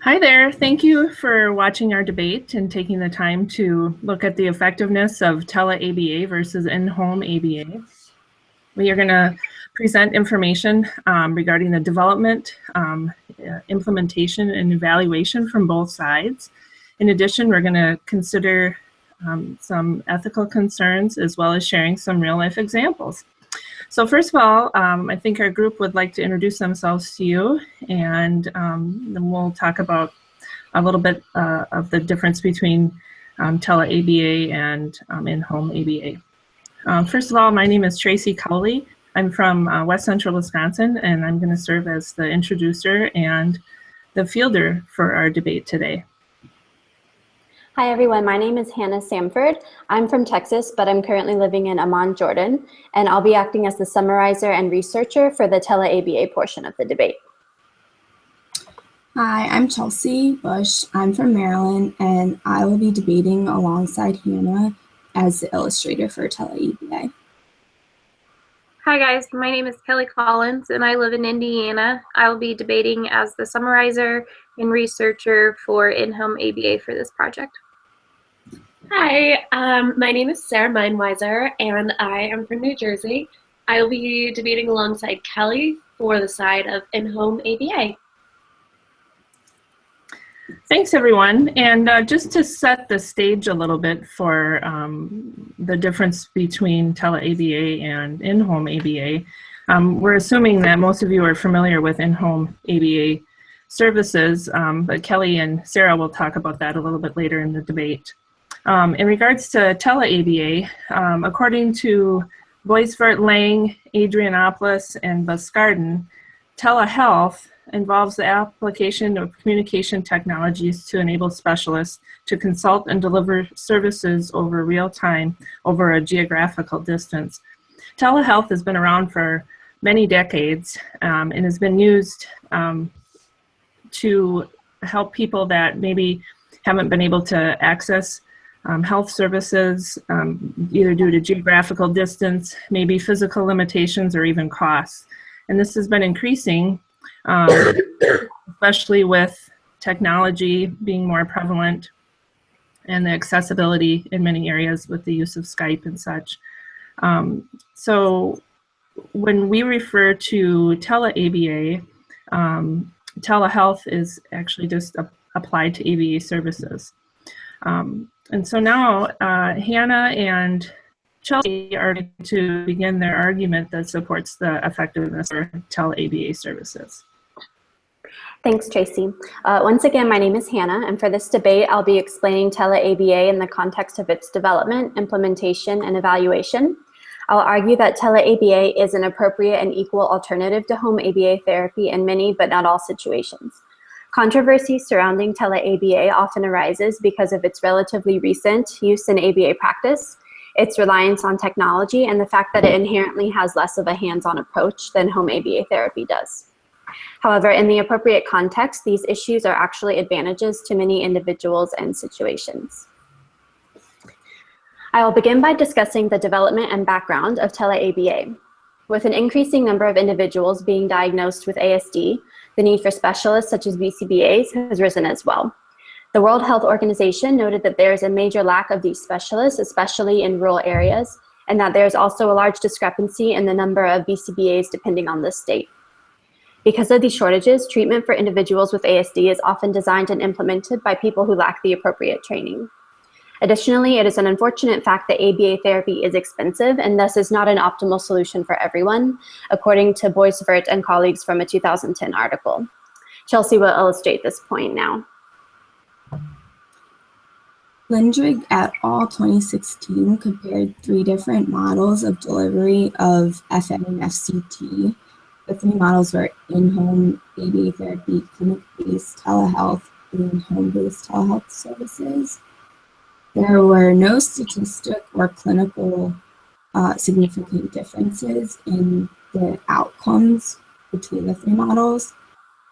Hi there. Thank you for watching our debate and taking the time to look at the effectiveness of Tele-ABA versus in-home ABA. We are going to present information regarding the development, implementation, and evaluation from both sides. In addition, we're going to consider some ethical concerns as well as sharing some real-life examples. So first of all, I think our group would like to introduce themselves to you, and then we'll talk about a little bit of the difference between Tele-ABA and in-home ABA. First of all, my name is Tracy Cowley. I'm from West Central Wisconsin, and I'm going to serve as the introducer and the fielder for our debate today. Hi everyone, my name is Hannah Samford. I'm from Texas, but I'm currently living in Amman, Jordan, and I'll be acting as the summarizer and researcher for the Tele-ABA portion of the debate. Hi, I'm Chelsea Bush. I'm from Maryland, and I will be debating alongside Hannah as the illustrator for Tele-ABA. Hi guys, my name is Kelly Collins, and I live in Indiana. I will be debating as the summarizer and researcher for in-home ABA for this project. Hi, my name is Sarah Meinweiser, and I am from New Jersey. I will be debating alongside Kelly for the side of in-home ABA. Thanks, everyone. And just to set the stage a little bit for the difference between Tele-ABA and in-home ABA, we're assuming that most of you are familiar with in-home ABA services, but Kelly and Sarah will talk about that a little bit later in the debate. In regards to Tele-ABA, according to Boisvert, Lang, Adrianopoulos, and Buscarden, telehealth involves the application of communication technologies to enable specialists to consult and deliver services over real time over a geographical distance. Telehealth has been around for many decades and has been used to help people that maybe haven't been able to access health services either due to geographical distance, maybe physical limitations, or even costs. And this has been increasing, especially with technology being more prevalent and the accessibility in many areas with the use of Skype and such. So when we refer to Tele-ABA, telehealth is actually just applied to ABA services. And so now Hannah and Chelsea are going to begin their argument that supports the effectiveness of Tele-ABA services. Thanks, Tracy. Once again, my name is Hannah, and for this debate, I'll be explaining Tele-ABA in the context of its development, implementation, and evaluation. I'll argue that Tele-ABA is an appropriate and equal alternative to home ABA therapy in many, but not all situations. Controversy surrounding Tele-ABA often arises because of its relatively recent use in ABA practice, its reliance on technology, and the fact that it inherently has less of a hands-on approach than home ABA therapy does. However, in the appropriate context, these issues are actually advantages to many individuals and situations. I will begin by discussing the development and background of Tele-ABA. With an increasing number of individuals being diagnosed with ASD, the need for specialists such as BCBAs has risen as well. The World Health Organization noted that there is a major lack of these specialists, especially in rural areas, and that there is also a large discrepancy in the number of BCBAs depending on the state. Because of these shortages, treatment for individuals with ASD is often designed and implemented by people who lack the appropriate training. Additionally, it is an unfortunate fact that ABA therapy is expensive and thus is not an optimal solution for everyone, according to Boisvert and colleagues from a 2010 article. Chelsea will illustrate this point now. Lindrig et al. 2016 compared 3 different models of delivery of FM and FCT. The 3 models were in-home ABA therapy, clinic-based telehealth, and home-based telehealth services. There were no statistic or clinical significant differences in the outcomes between the 3 models.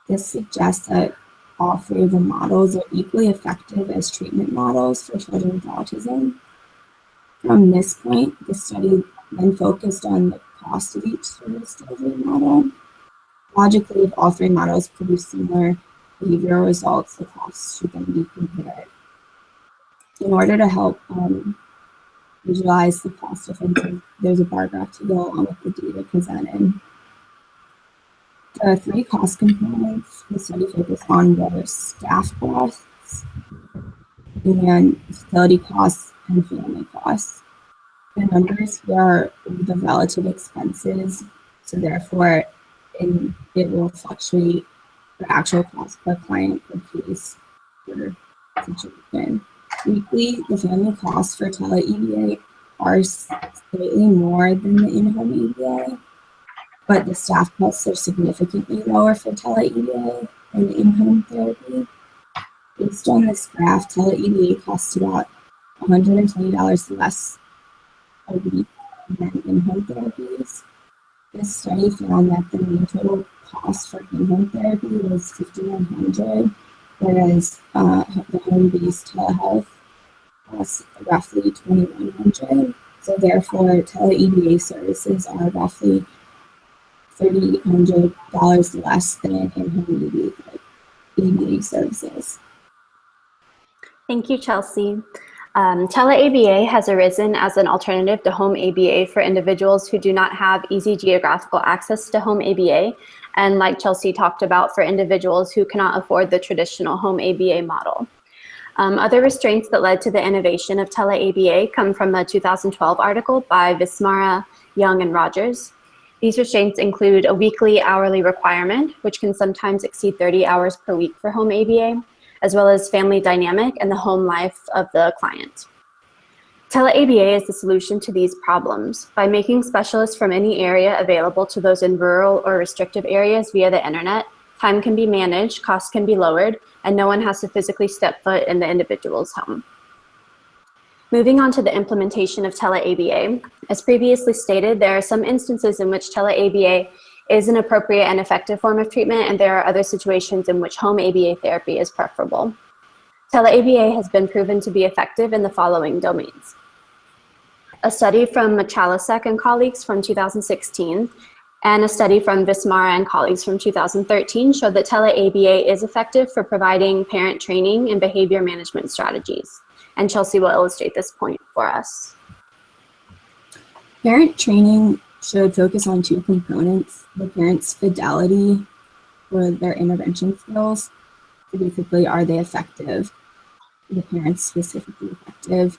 This suggests that all 3 of the models are equally effective as treatment models for children with autism. From this point, the study then focused on the cost of each service delivery model. Logically, if all 3 models produce similar behavioral results, the costs should then be compared. In order to help visualize the cost differences, there's a bar graph to go along with the data presented. The three cost components the study focused on were staff costs and facility costs and family costs. The numbers here are the relative expenses, so therefore it will fluctuate the actual cost per client per case per situation. Weekly, the family costs for Tele-ABA are slightly more than the in-home ABA, but the staff costs are significantly lower for Tele-ABA than in-home therapy. Based on this graph, Tele-ABA costs about $120 less a week than in-home therapies. This study found that the mean total cost for in-home therapy was $5,100, whereas the home-based telehealth costs roughly $2,100. So therefore, Tele-ABA services are roughly $3,800 less than in-home ABA services. Thank you, Chelsea. Tele-ABA has arisen as an alternative to home ABA for individuals who do not have easy geographical access to home ABA, and like Chelsea talked about, for individuals who cannot afford the traditional home ABA model. Other restraints that led to the innovation of Tele-ABA come from a 2012 article by Vismara, Young, and Rogers. These restraints include a weekly hourly requirement, which can sometimes exceed 30 hours per week for home ABA, as well as family dynamic and the home life of the client. Tele-ABA is the solution to these problems by making specialists from any area available to those in rural or restrictive areas via the internet. Time can be managed, costs can be lowered, and no one has to physically step foot in the individual's home. Moving on to the implementation of Tele-ABA, as previously stated, there are some instances in which Tele-ABA is an appropriate and effective form of treatment, and there are other situations in which home ABA therapy is preferable. Tele-ABA has been proven to be effective in the following domains. A study from Chalasek and colleagues from 2016 and a study from Vismara and colleagues from 2013 showed that Tele-ABA is effective for providing parent training and behavior management strategies. And Chelsea will illustrate this point for us. Parent training should focus on two components: the parent's fidelity for their intervention skills. So basically, are they effective? The parents specifically effective,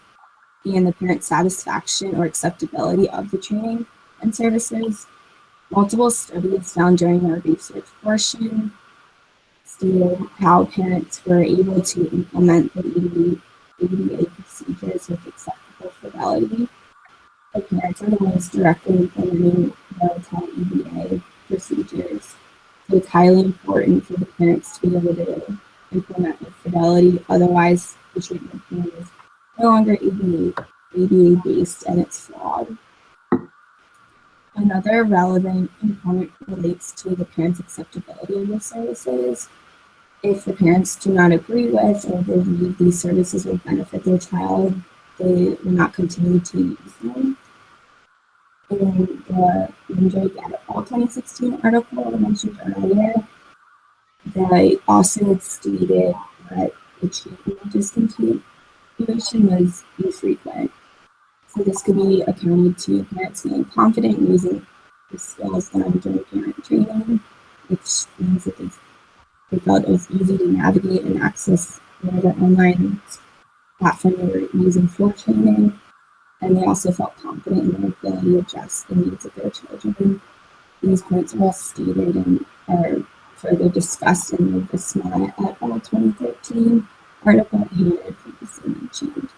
and the parent satisfaction or acceptability of the training and services. Multiple studies found during our research portion stated how parents were able to implement the ABA procedures with acceptable fidelity. The parents are the ones directly implementing the Tele-ABA procedures. So it's highly important for the parents to be able to implement with fidelity. Otherwise, the treatment plan is no longer ABA based and it's flawed. Another relevant component relates to the parents' acceptability of the services. If the parents do not agree with or believe these services will benefit their child, they will not continue to use them. In the Drake et al. 2016 article I mentioned earlier, they also stated that the treatment discontinuation was infrequent. So this could be accounted to parents feeling confident in using the skills learned during parent training, which means that they felt it was easy to navigate and access whatever online platform they were using for training. And they also felt confident in their ability to address the needs of their children. These points are all stated and are further discussed in the Vismara et al. 2013 article here previously mentioned.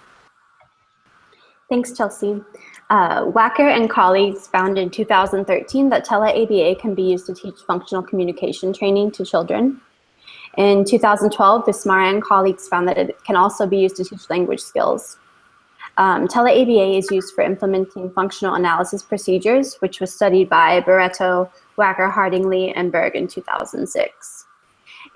Thanks, Chelsea. Wacker and colleagues found in 2013 that Tele-ABA can be used to teach functional communication training to children. In 2012, Vismara and colleagues found that it can also be used to teach language skills. Tele-ABA is used for implementing functional analysis procedures, which was studied by Barreto, Wacker, Hardingley, and Berg in 2006.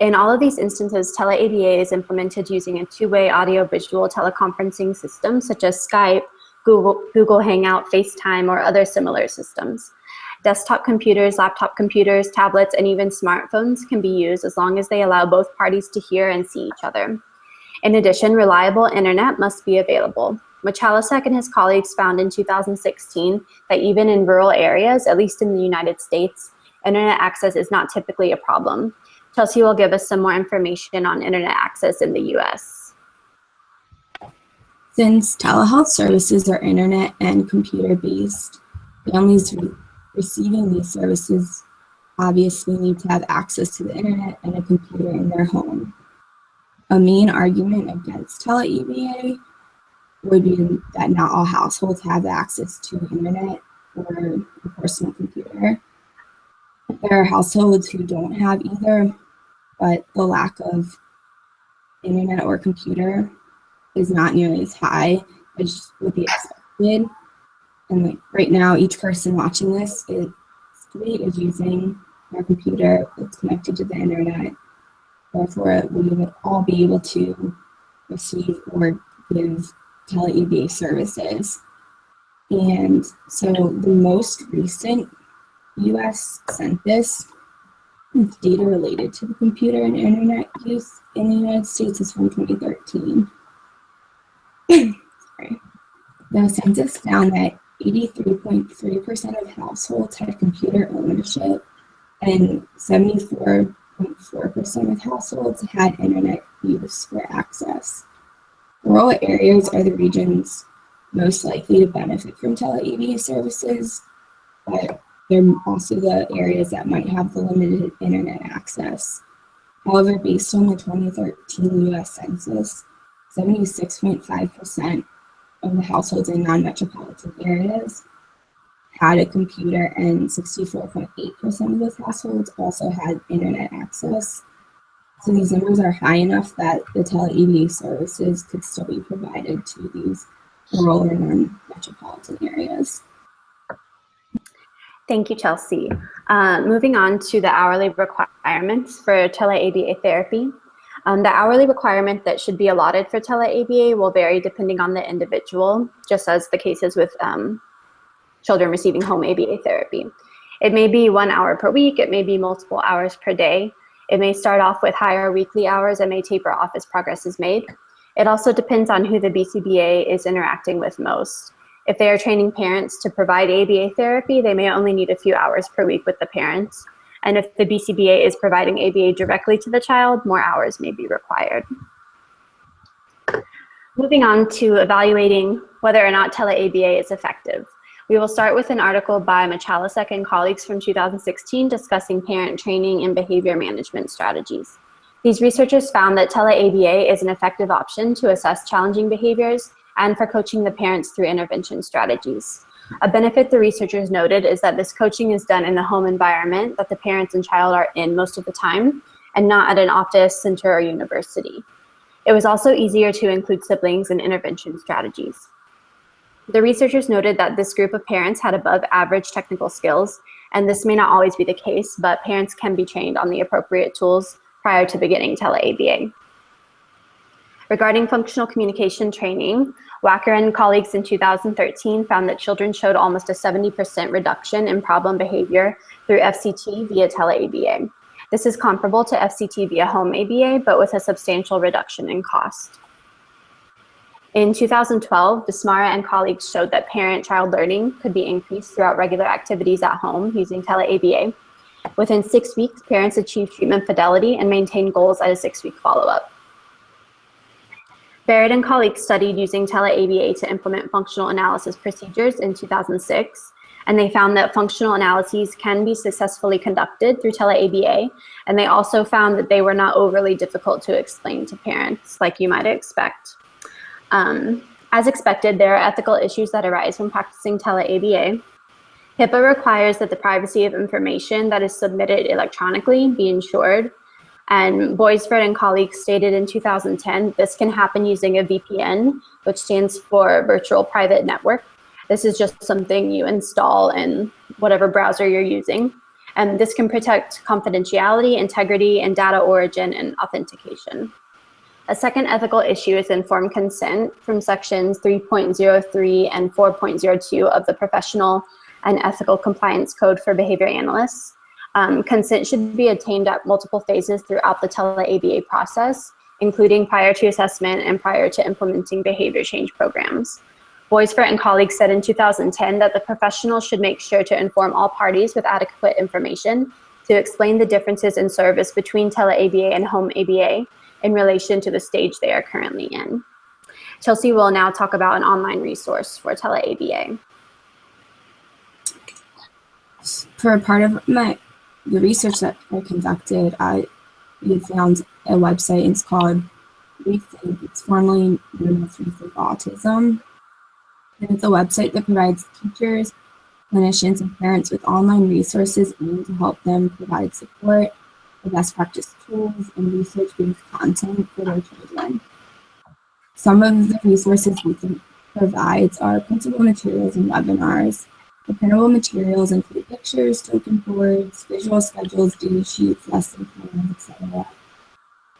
In all of these instances, Tele-ABA is implemented using a two-way audio-visual teleconferencing system, such as Skype, Google Hangout, FaceTime, or other similar systems. Desktop computers, laptop computers, tablets, and even smartphones can be used as long as they allow both parties to hear and see each other. In addition, reliable internet must be available. Michalasek and his colleagues found in 2016 that even in rural areas, at least in the United States, internet access is not typically a problem. Chelsea will give us some more information on internet access in the US. Since telehealth services are internet and computer-based, families receiving these services obviously need to have access to the internet and a computer in their home. A main argument against Tele-ABA would be that not all households have access to internet or a personal computer. There are households who don't have either, but the lack of internet or computer is not nearly as high as would be expected. And like right now, each person watching this is using their computer that's connected to the internet. Therefore, we would all be able to receive or give Tele-ABA services. And so the most recent US census with data related to the computer and internet use in the United States is from 2013. Sorry. The census found that 83.3% of households had computer ownership and 74.4% of households had internet use for access. Rural areas are the regions most likely to benefit from Tele-ABA services, but they're also the areas that might have the limited internet access. However, based on the 2013 US Census, 76.5% of the households in non-metropolitan areas had a computer, and 64.8% of those households also had internet access. So these numbers are high enough that the Tele-ABA services could still be provided to these rural or non-metropolitan areas. Thank you, Chelsea. Moving on to the hourly requirements for Tele-ABA therapy. The hourly requirement that should be allotted for Tele-ABA will vary depending on the individual, just as the case is with children receiving home ABA therapy. It may be 1 hour per week, it may be multiple hours per day. It may start off with higher weekly hours and may taper off as progress is made. It also depends on who the BCBA is interacting with most. If they are training parents to provide ABA therapy, they may only need a few hours per week with the parents. And if the BCBA is providing ABA directly to the child, more hours may be required. Moving on to evaluating whether or not Tele-ABA is effective. We will start with an article by Michalasek and colleagues from 2016 discussing parent training and behavior management strategies. These researchers found that Tele-ABA is an effective option to assess challenging behaviors and for coaching the parents through intervention strategies. A benefit the researchers noted is that this coaching is done in the home environment that the parents and child are in most of the time, and not at an office, center, or university. It was also easier to include siblings in intervention strategies. The researchers noted that this group of parents had above average technical skills, and this may not always be the case, but parents can be trained on the appropriate tools prior to beginning Tele-ABA. Regarding functional communication training, Wacker and colleagues in 2013 found that children showed almost a 70% reduction in problem behavior through FCT via Tele-ABA. This is comparable to FCT via home ABA, but with a substantial reduction in cost. In 2012, Bismara and colleagues showed that parent-child learning could be increased throughout regular activities at home using Tele-ABA. Within 6 weeks, parents achieved treatment fidelity and maintained goals at a 6-week follow-up. Barrett and colleagues studied using Tele-ABA to implement functional analysis procedures in 2006, and they found that functional analyses can be successfully conducted through Tele-ABA, and they also found that they were not overly difficult to explain to parents, like you might expect. As expected, there are ethical issues that arise when practicing Tele-ABA. HIPAA requires that the privacy of information that is submitted electronically be ensured. And Boisford and colleagues stated in 2010, this can happen using a VPN, which stands for Virtual Private Network. This is just something you install in whatever browser you're using. And this can protect confidentiality, integrity, and data origin and authentication. A second ethical issue is informed consent from sections 3.03 and 4.02 of the Professional and ethical compliance code for behavior analysts. Consent should be obtained at multiple phases throughout the Tele-ABA process, including prior to assessment and prior to implementing behavior change programs. Boisvert and colleagues said in 2010 that the professional should make sure to inform all parties with adequate information to explain the differences in service between Tele-ABA and home ABA in relation to the stage they are currently in. Chelsea will now talk about an online resource for Tele-ABA. For part of the research that I conducted, we found a website. It's called Rethink. It's formerly known as Rethink Autism. And it's a website that provides teachers, clinicians, and parents with online resources aimed to help them provide support, the best practice tools, and research-based content for their children. Some of the resources Rethink provides are printable materials and webinars. The printable materials include pictures, token boards, visual schedules, data sheets, lesson plans, etc.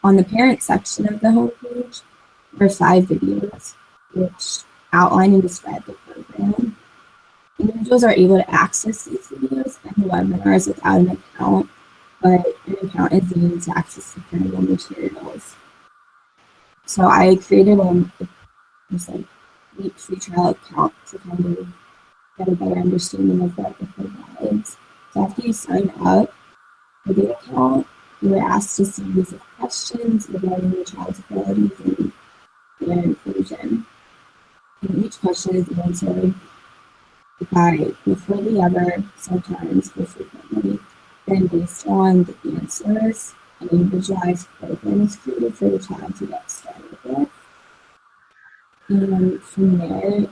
On the parent section of the homepage, there are 5 videos which outline and describe the program. Individuals are able to access these videos and the webinars without an account, but an account is needed to access the printable materials. So I created a week free trial account to kind of get a better understanding of what it provides. So after you sign up for the account, you are asked to series of questions regarding your child's abilities and their inclusion. And each question is answered by before the other, sometimes or frequently. Then based on the answers, an individualized program is created for the child to get started with. And from there,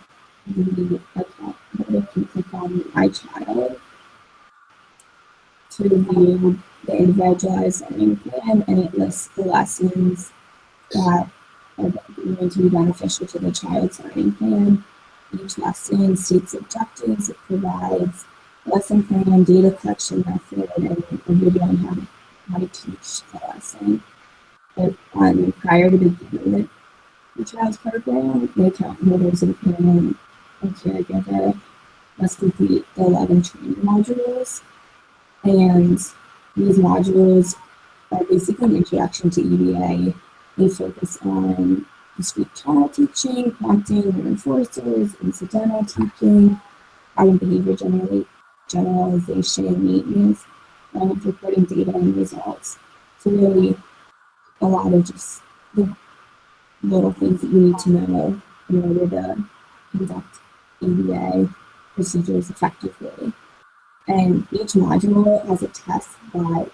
the account holder can click on My Child to view the individualized learning plan, and it lists the lessons that are going to be beneficial to the child's learning plan. Each lesson states objectives, it provides lesson plan, data collection method, and a video on how to teach the lesson. But prior to beginning the child's program, the account holders and parent and caregiver must complete the 11 training modules. And these modules are basically an introduction to EBA. They focus on discrete child teaching, prompting, reinforcers, incidental teaching, pattern behavior generalization, maintenance, and reporting data and results. So really a lot of just the little things that you need to know in order to conduct ABA procedures effectively. And each module has a test that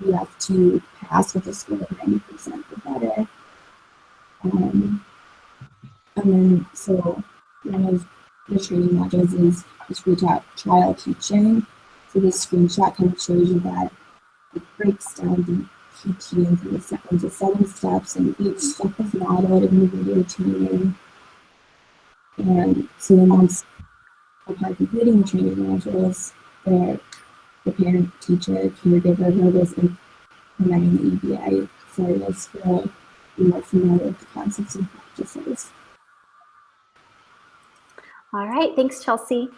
you have to pass with a score of 90% or better. And then, so one of the training modules is discrete trial teaching. So this screenshot kind of shows you that it breaks down the PT into 7 steps, and each step is modeled in the video training. And so then once upon completing the training modules, the parent, teacher, caregiver, whoever is implementing the EBA service will be more familiar with the concepts and practices. All right, thanks, Chelsea.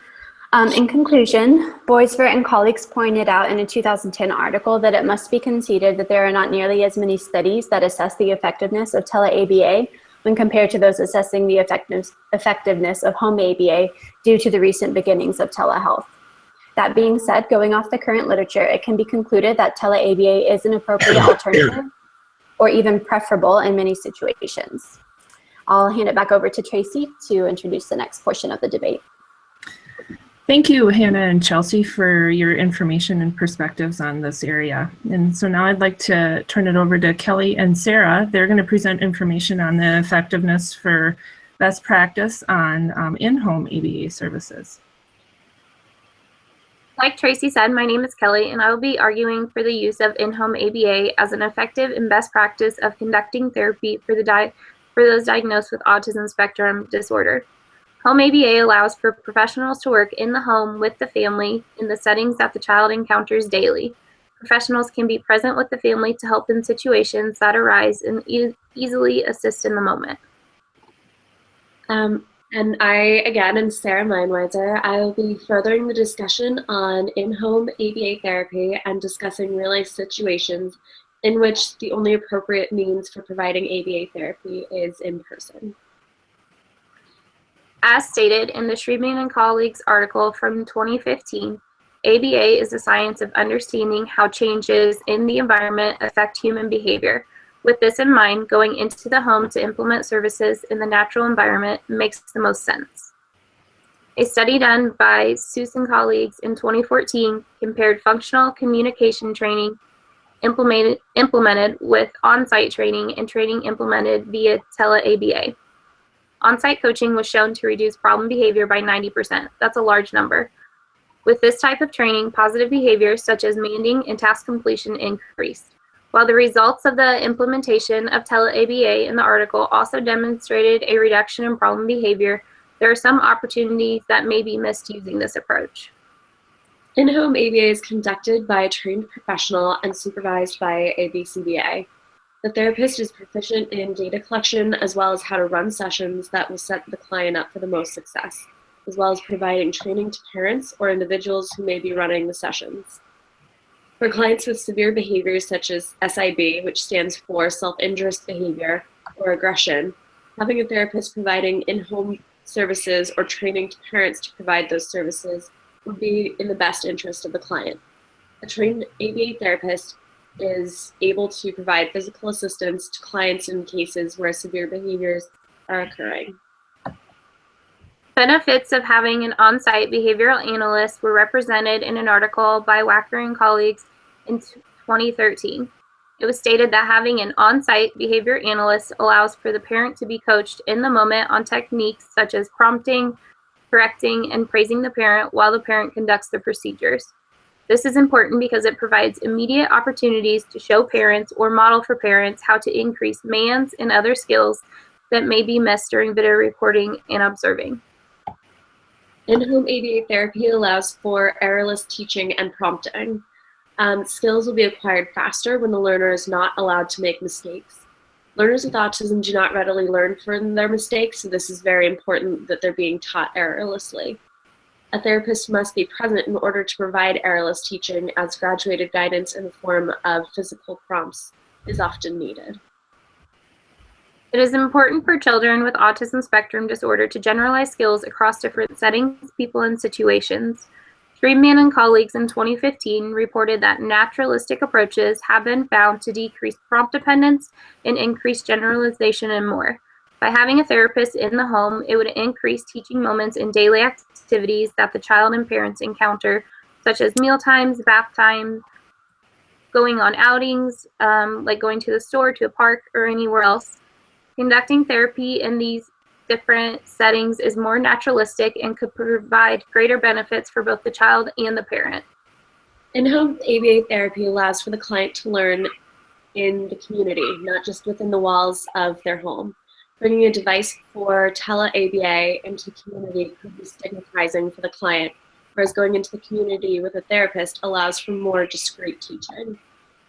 In conclusion, Boisvert and colleagues pointed out in a 2010 article that it must be conceded that there are not nearly as many studies that assess the effectiveness of Tele-ABA when compared to those assessing the effectiveness of home ABA due to the recent beginnings of telehealth. That being said, going off the current literature, it can be concluded that Tele-ABA is an appropriate alternative or even preferable in many situations. I'll hand it back over to Tracy to introduce the next portion of the debate. Thank you, Hannah and Chelsea, for your information and perspectives on this area. And so now I'd like to turn it over to Kelly and Sarah. They're going to present information on the effectiveness for best practice on in-home ABA services. Like Tracy said, my name is Kelly, and I will be arguing for the use of in-home ABA as an effective and best practice of conducting therapy for those diagnosed with autism spectrum disorder. Home ABA allows for professionals to work in the home with the family in the settings that the child encounters daily. Professionals can be present with the family to help in situations that arise and easily assist in the moment. And I, again, am Sarah Meinweiser. I will be furthering the discussion on in-home ABA therapy and discussing real-life situations in which the only appropriate means for providing ABA therapy is in person. As stated in the Schriebman and colleagues article from 2015, ABA is the science of understanding how changes in the environment affect human behavior. With this in mind, going into the home to implement services in the natural environment makes the most sense. A study done by Seuss and colleagues in 2014 compared functional communication training implemented with on-site training and training implemented via Tele-ABA. On-site coaching was shown to reduce problem behavior by 90%. That's a large number. With this type of training, positive behaviors such as manding and task completion increased. While the results of the implementation of Tele-ABA in the article also demonstrated a reduction in problem behavior, there are some opportunities that may be missed using this approach. In-home ABA is conducted by a trained professional and supervised by a BCBA. The therapist is proficient in data collection as well as how to run sessions that will set the client up for the most success, as well as providing training to parents or individuals who may be running the sessions. For clients with severe behaviors such as SIB, which stands for self-injurious behavior or aggression, having a therapist providing in-home services or training to parents to provide those services would be in the best interest of the client. A trained ABA therapist is able to provide physical assistance to clients in cases where severe behaviors are occurring. Benefits of having an on-site behavioral analyst were represented in an article by Wacker and colleagues in 2013. It was stated that having an on-site behavior analyst allows for the parent to be coached in the moment on techniques such as prompting, correcting, and praising the parent while the parent conducts the procedures. This is important because it provides immediate opportunities to show parents or model for parents how to increase MANs and other skills that may be missed during video recording and observing. In-home ABA therapy allows for errorless teaching and prompting. Skills will be acquired faster when the learner is not allowed to make mistakes. Learners with autism do not readily learn from their mistakes, so this is very important that they're being taught errorlessly. A therapist must be present in order to provide errorless teaching, as graduated guidance in the form of physical prompts is often needed. It is important for children with autism spectrum disorder to generalize skills across different settings, people, and situations. Schriebman and colleagues in 2015 reported that naturalistic approaches have been found to decrease prompt dependence and increase generalization and more. By having a therapist in the home, it would increase teaching moments in daily activities that the child and parents encounter, such as meal times, bath time, going on outings, like going to the store, to a park, or anywhere else. Conducting therapy in these different settings is more naturalistic and could provide greater benefits for both the child and the parent. In-home ABA therapy allows for the client to learn in the community, not just within the walls of their home. Bringing a device for Tele-ABA into the community could be stigmatizing for the client, whereas going into the community with a therapist allows for more discreet teaching.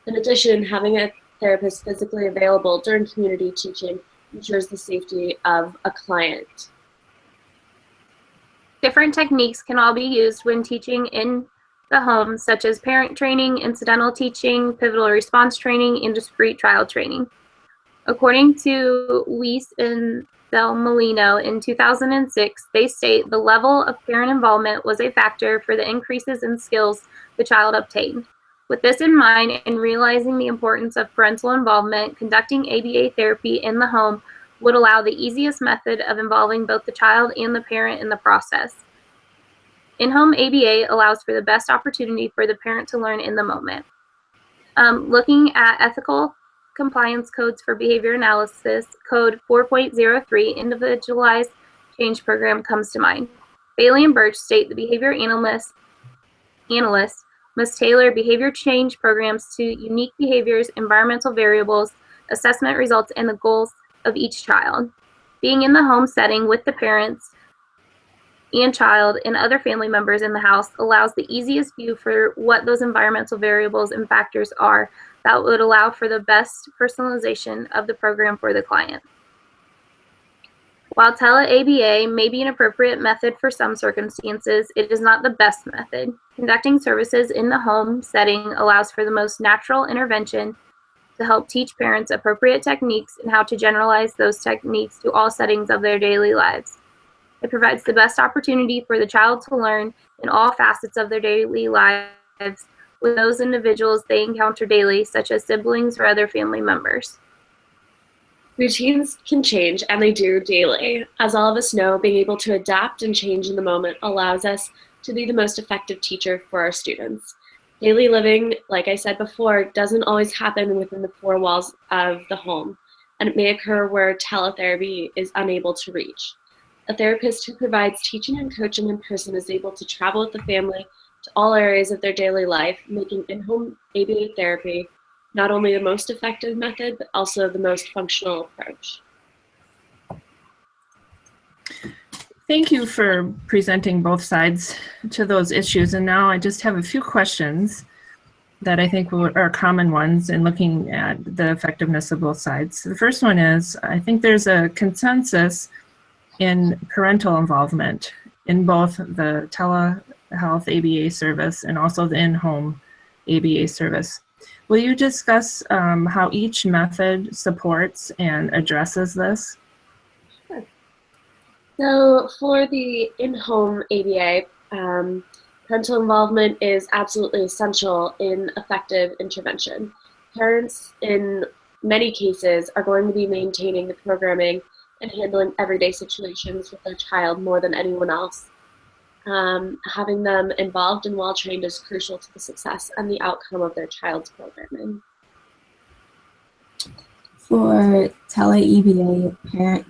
In addition, having a therapist physically available during community teaching ensures the safety of a client. Different techniques can all be used when teaching in the home, such as parent training, incidental teaching, pivotal response training, and discrete trial training. According to Weiss and Del Molino in 2006, they state the level of parent involvement was a factor for the increases in skills the child obtained. With this in mind and realizing the importance of parental involvement, conducting ABA therapy in the home would allow the easiest method of involving both the child and the parent in the process. In-home ABA allows for the best opportunity for the parent to learn in the moment. Looking at ethical compliance codes for behavior analysis, code 4.03, individualized change program, comes to mind. Bailey and Birch state the behavior analyst must tailor behavior change programs to unique behaviors, environmental variables, assessment results, and the goals of each child. Being in the home setting with the parents and child and other family members in the house allows the easiest view for what those environmental variables and factors are that would allow for the best personalization of the program for the client. While Tele-ABA may be an appropriate method for some circumstances, it is not the best method. Conducting services in the home setting allows for the most natural intervention to help teach parents appropriate techniques and how to generalize those techniques to all settings of their daily lives. It provides the best opportunity for the child to learn in all facets of their daily lives with those individuals they encounter daily, such as siblings or other family members. Routines can change, and they do daily. As all of us know, being able to adapt and change in the moment allows us to be the most effective teacher for our students. Daily living, like I said before, doesn't always happen within the four walls of the home, and it may occur where teletherapy is unable to reach. A therapist who provides teaching and coaching in person is able to travel with the family to all areas of their daily life, making in-home ABA therapy not only the most effective method, but also the most functional approach. Thank you for presenting both sides to those issues. And now I just have a few questions that I think are common ones in looking at the effectiveness of both sides. The first one is, I think there's a consensus in parental involvement in both the telehealth ABA service and also the in-home ABA service. Will you discuss how each method supports and addresses this? Sure. So for the in-home ABA, parental involvement is absolutely essential in effective intervention. Parents, in many cases, are going to be maintaining the programming and handling everyday situations with their child more than anyone else. Having them involved and well-trained is crucial to the success and the outcome of their child's programming. For Tele-ABA,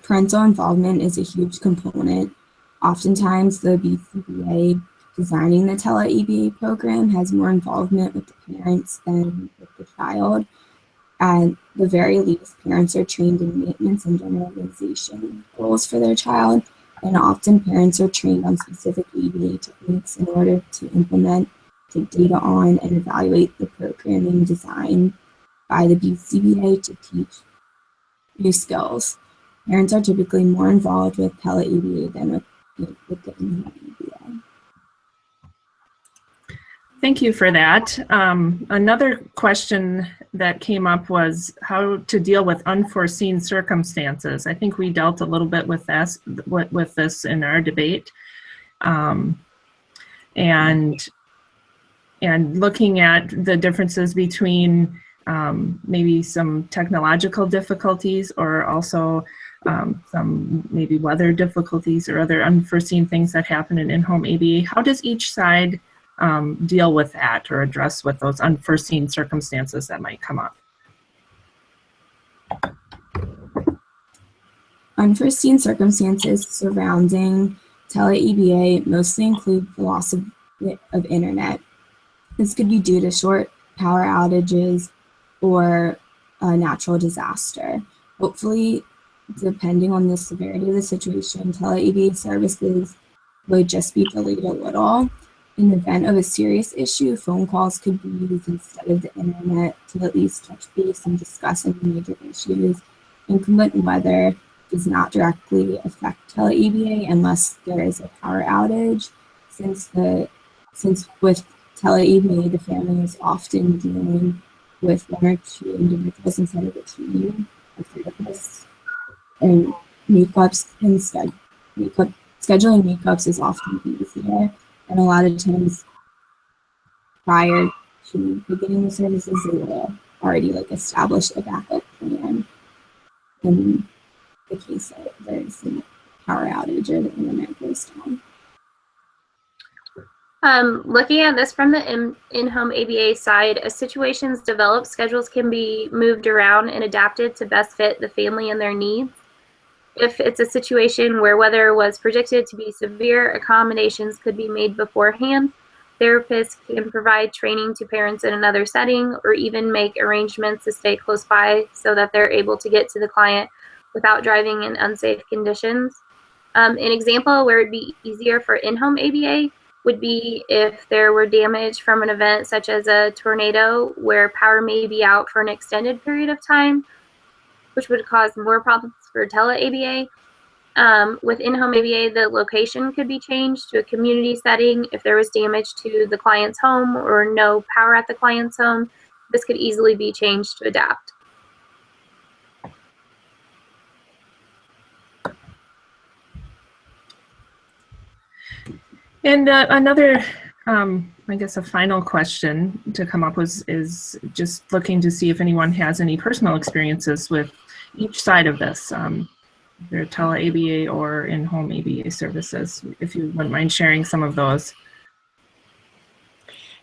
parental involvement is a huge component. Oftentimes, the BCBA designing the Tele-ABA program has more involvement with the parents than with the child. At the very least, parents are trained in maintenance and generalization goals for their child, and often parents are trained on specific ABA techniques in order to implement, take data on, and evaluate the programming designed by the BCBA to teach new skills. Parents are typically more involved with Tele-ABA than with the in-home ABA. Thank you for that. Another question that came up was how to deal with unforeseen circumstances. I think we dealt a little bit with this in our debate, and looking at the differences between maybe some technological difficulties or also some maybe weather difficulties or other unforeseen things that happen in in-home ABA. How does each side deal with that or address with those unforeseen circumstances that might come up? Unforeseen circumstances surrounding Tele-ABA mostly include the loss of internet. This could be due to short power outages or a natural disaster. Hopefully, depending on the severity of the situation, Tele-ABA services would just be delayed a little. In the event of a serious issue, phone calls could be used instead of the internet to at least touch base and discuss any major issues. Inclement weather does not directly affect Tele-ABA unless there is a power outage. Since with Tele-ABA, the family is often dealing with one or two individuals instead of a team of therapists, and scheduling makeups is often easier. And a lot of times prior to beginning the services, they will already establish a backup plan in the case that there's a power outage or the internet goes down. Looking at this from the in-home ABA side, as situations develop, schedules can be moved around and adapted to best fit the family and their needs. If it's a situation where weather was predicted to be severe, accommodations could be made beforehand. Therapists can provide training to parents in another setting or even make arrangements to stay close by so that they're able to get to the client without driving in unsafe conditions. An example where it'd be easier for in-home ABA would be if there were damage from an event such as a tornado where power may be out for an extended period of time, which would cause more problems for Tele-ABA. With in-home ABA, the location could be changed to a community setting if there was damage to the client's home or no power at the client's home. This could easily be changed to adapt. And another, I guess, a final question to come up is just looking to see if anyone has any personal experiences with each side of this, either Tele-ABA or in-home ABA services, if you wouldn't mind sharing some of those.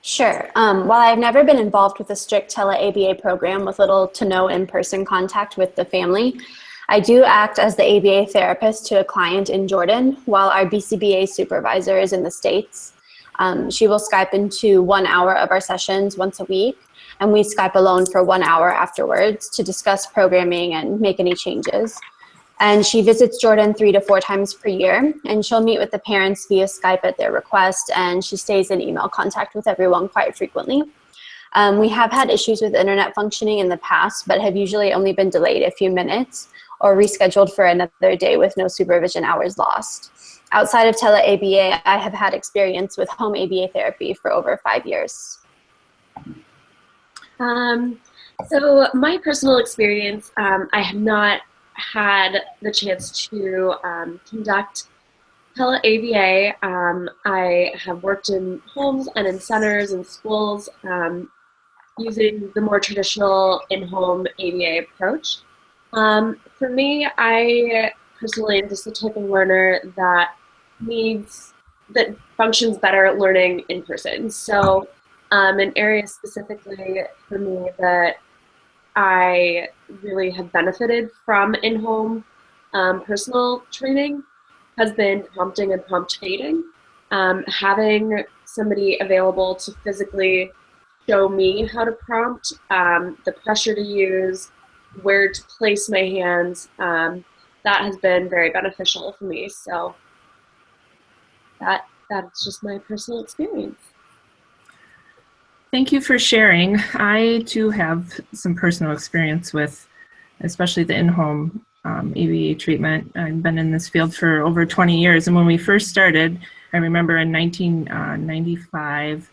Sure. While I've never been involved with a strict Tele-ABA program with little to no in-person contact with the family, I do act as the ABA therapist to a client in Jordan while our BCBA supervisor is in the States. She will Skype into 1 hour of our sessions once a week, and we Skype alone for 1 hour afterwards to discuss programming and make any changes. And she visits Jordan 3 to 4 times per year, and she'll meet with the parents via Skype at their request, and she stays in email contact with everyone quite frequently. We have had issues with internet functioning in the past, but have usually only been delayed a few minutes or rescheduled for another day with no supervision hours lost. Outside of Tele-ABA, I have had experience with home ABA therapy for over 5 years. So my personal experience, I have not had the chance to conduct Tele-ABA. I have worked in homes and in centers and schools using the more traditional in-home ABA approach. For me, I personally am just the type of learner that functions better at learning in person. So an area specifically for me that I really have benefited from in-home personal training has been prompting and prompt fading. Having somebody available to physically show me how to prompt, the pressure to use, where to place my hands, that has been very beneficial for me. So that's just my personal experience. Thank you for sharing. I too have some personal experience with, especially the in-home ABA treatment. I've been in this field for over 20 years, and when we first started, I remember in 1995,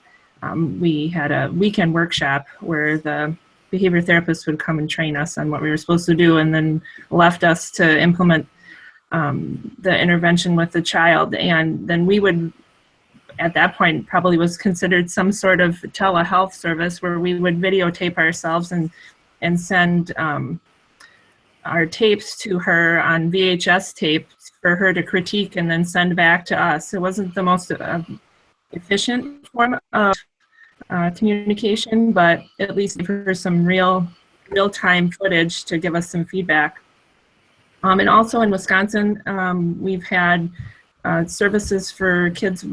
we had a weekend workshop where the behavior therapist would come and train us on what we were supposed to do, and then left us to implement the intervention with the child. And then we would, at that point, probably was considered some sort of telehealth service where we would videotape ourselves and send our tapes to her on VHS tapes for her to critique and then send back to us. It wasn't the most efficient form of communication, but at least give her some real-time footage to give us some feedback. And also in Wisconsin, we've had services for kids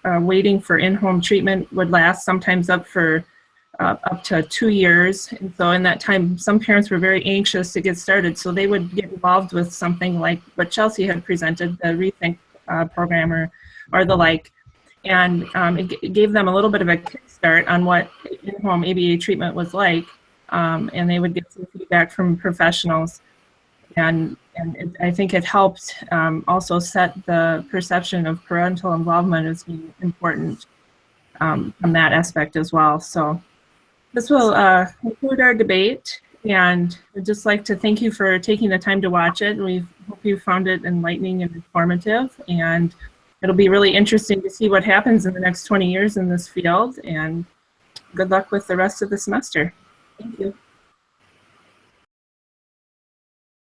waiting for in-home treatment would last sometimes up to 2 years. And so in that time, some parents were very anxious to get started, so they would get involved with something like what Chelsea had presented, the Rethink program or the like. And it gave them a little bit of a kickstart on what in-home ABA treatment was like, and they would get some feedback from professionals. And I think it helped also set the perception of parental involvement as being important from that aspect as well. So this will conclude our debate, and I'd just like to thank you for taking the time to watch it. We hope you found it enlightening and informative, and it'll be really interesting to see what happens in the next 20 years in this field, and good luck with the rest of the semester. Thank you.